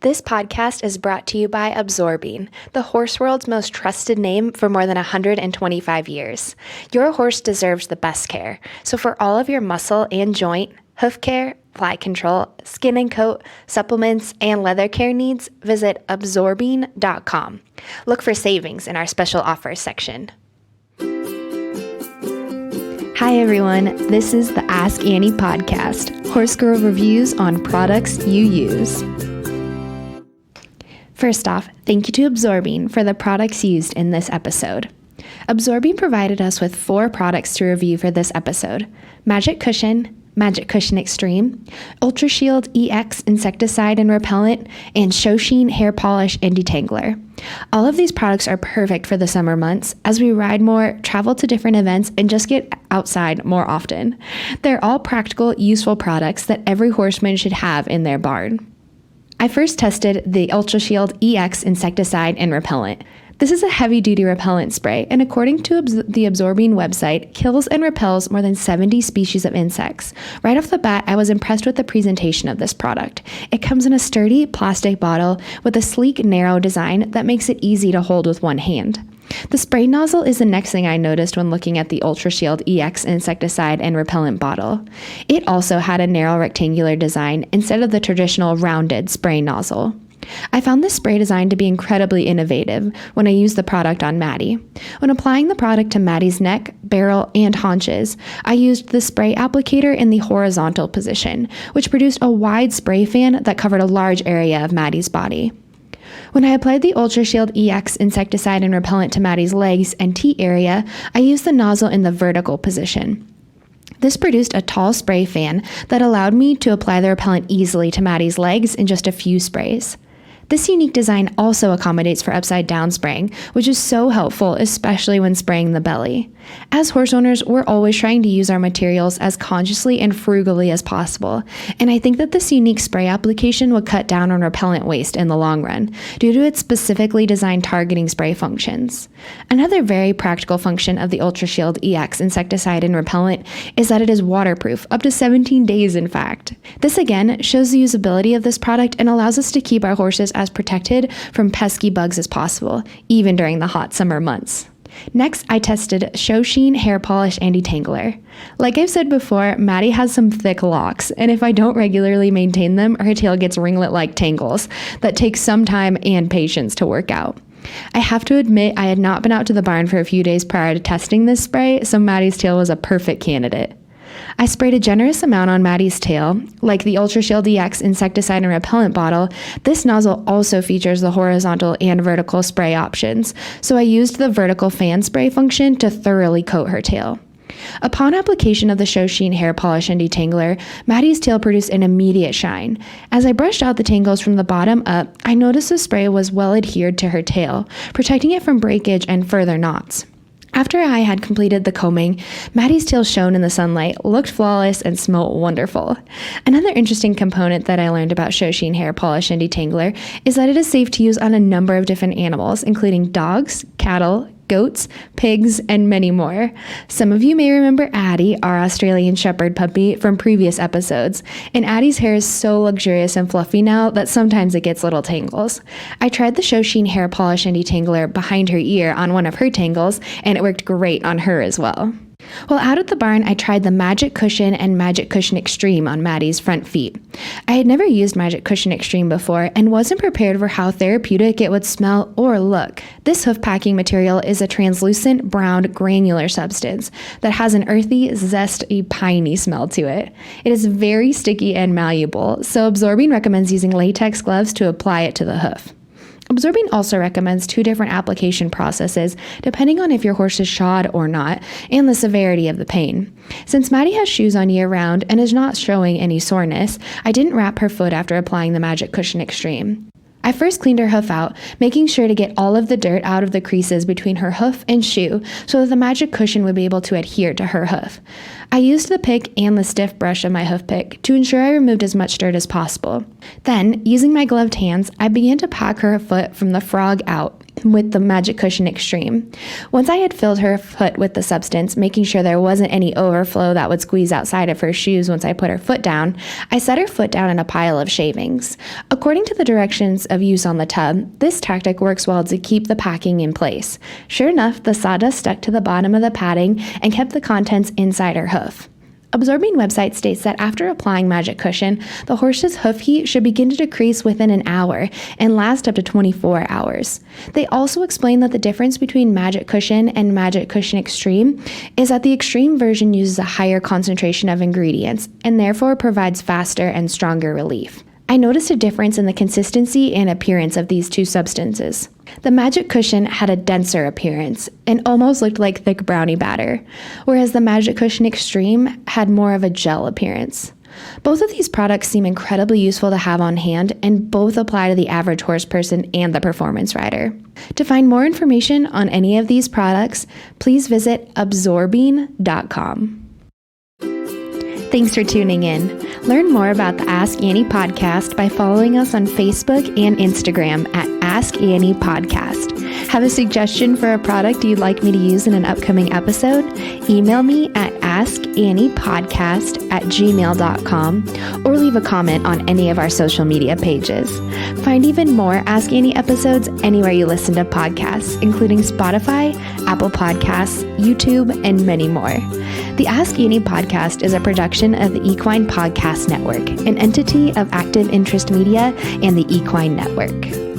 This podcast is brought to you by Absorbine, the horse world's most trusted name for more than 125 years. Your horse deserves the best care, so for all of your muscle and joint, hoof care, fly control, skin and coat, supplements, and leather care needs, visit absorbine.com. Look for savings in our special offers section. Hi everyone, this is the Ask Annie podcast, horse girl reviews on products you use. First off, thank you to Absorbine for the products used in this episode. Absorbine provided us with 4 products to review for this episode: Magic Cushion Xtreme, UltraShield EX Insecticide and Repellent, and ShowSheen Hair Polish and Detangler. All of these products are perfect for the summer months as we ride more, travel to different events, and just get outside more often. They're all practical, useful products that every horseman should have in their barn. I first tested the UltraShield EX Insecticide and Repellent. This is a heavy-duty repellent spray, and according to the Absorbine website, kills and repels more than 70 species of insects. Right off the bat, I was impressed with the presentation of this product. It comes in a sturdy plastic bottle with a sleek, narrow design that makes it easy to hold with one hand. The spray nozzle is the next thing I noticed when looking at the UltraShield EX Insecticide and Repellent bottle. It also had a narrow rectangular design instead of the traditional rounded spray nozzle. I found this spray design to be incredibly innovative when I used the product on Maddie. When applying the product to Maddie's neck, barrel, and haunches, I used the spray applicator in the horizontal position, which produced a wide spray fan that covered a large area of Maddie's body. When I applied the UltraShield EX Insecticide and Repellent to Maddie's legs and teat area, I used the nozzle in the vertical position. This produced a tall spray fan that allowed me to apply the repellent easily to Maddie's legs in just a few sprays. This unique design also accommodates for upside down spraying, which is so helpful, especially when spraying the belly. As horse owners, we're always trying to use our materials as consciously and frugally as possible, and I think that this unique spray application would cut down on repellent waste in the long run, due to its specifically designed targeting spray functions. Another very practical function of the UltraShield EX Insecticide and Repellent is that it is waterproof, up to 17 days in fact. This again shows the usability of this product and allows us to keep our horses as protected from pesky bugs as possible, even during the hot summer months. Next, I tested ShowSheen Hair Polish and Detangler. Like I've said before, Maddie has some thick locks, and if I don't regularly maintain them, her tail gets ringlet-like tangles that take some time and patience to work out. I have to admit I had not been out to the barn for a few days prior to testing this spray, so Maddie's tail was a perfect candidate. I sprayed a generous amount on Maddie's tail. Like the UltraShield EX Insecticide and Repellent bottle, this nozzle also features the horizontal and vertical spray options, so I used the vertical fan spray function to thoroughly coat her tail. Upon application of the ShowSheen Hair Polish and Detangler, Maddie's tail produced an immediate shine. As I brushed out the tangles from the bottom up, I noticed the spray was well adhered to her tail, protecting it from breakage and further knots. After I had completed the combing, Maddie's tail shone in the sunlight, looked flawless, and smelled wonderful. Another interesting component that I learned about ShowSheen Hair Polish and Detangler is that it is safe to use on a number of different animals, including dogs, cattle, goats, pigs, and many more. Some of you may remember Addie, our Australian Shepherd puppy, from previous episodes, and Addie's hair is so luxurious and fluffy now that sometimes it gets little tangles. I tried the ShowSheen Hair Polish and Detangler behind her ear on one of her tangles, and it worked great on her as well. While out at the barn, I tried the Magic Cushion and Magic Cushion Xtreme on Maddie's front feet. I had never used Magic Cushion Xtreme before and wasn't prepared for how therapeutic it would smell or look. This hoof packing material is a translucent, brown, granular substance that has an earthy, zesty, piney smell to it. It is very sticky and malleable, so Absorbine recommends using latex gloves to apply it to the hoof. Absorbine also recommends 2 different application processes depending on if your horse is shod or not and the severity of the pain. Since Maddie has shoes on year-round and is not showing any soreness, I didn't wrap her foot after applying the Magic Cushion Xtreme. I first cleaned her hoof out, making sure to get all of the dirt out of the creases between her hoof and shoe so that the Magic Cushion would be able to adhere to her hoof. I used the pick and the stiff brush of my hoof pick to ensure I removed as much dirt as possible. Then, using my gloved hands, I began to pack her foot from the frog out, with the Magic Cushion Xtreme. Once I had filled her foot with the substance, making sure there wasn't any overflow that would squeeze outside of her shoes once I put her foot down, I set her foot down in a pile of shavings. According to the directions of use on the tub, this tactic works well to keep the packing in place. Sure enough, the sawdust stuck to the bottom of the padding and kept the contents inside her hoof. Absorbine website states that after applying Magic Cushion, the horse's hoof heat should begin to decrease within an hour and last up to 24 hours. They also explain that the difference between Magic Cushion and Magic Cushion Xtreme is that the Xtreme version uses a higher concentration of ingredients and therefore provides faster and stronger relief. I noticed a difference in the consistency and appearance of these two substances. The Magic Cushion had a denser appearance and almost looked like thick brownie batter, whereas the Magic Cushion Xtreme had more of a gel appearance. Both of these products seem incredibly useful to have on hand, and both apply to the average horse person and the performance rider. To find more information on any of these products, please visit absorbine.com. Thanks for tuning in. Learn more about the Ask Annie podcast by following us on Facebook and Instagram at Ask Annie Podcast. Have a suggestion for a product you'd like me to use in an upcoming episode? Email me at askanniepodcast@gmail.com or leave a comment on any of our social media pages. Find even more Ask Annie episodes anywhere you listen to podcasts, including Spotify, Apple Podcasts, YouTube, and many more. The Ask Annie podcast is a production of the Equine Podcast Network, an entity of Active Interest Media and the Equine Network.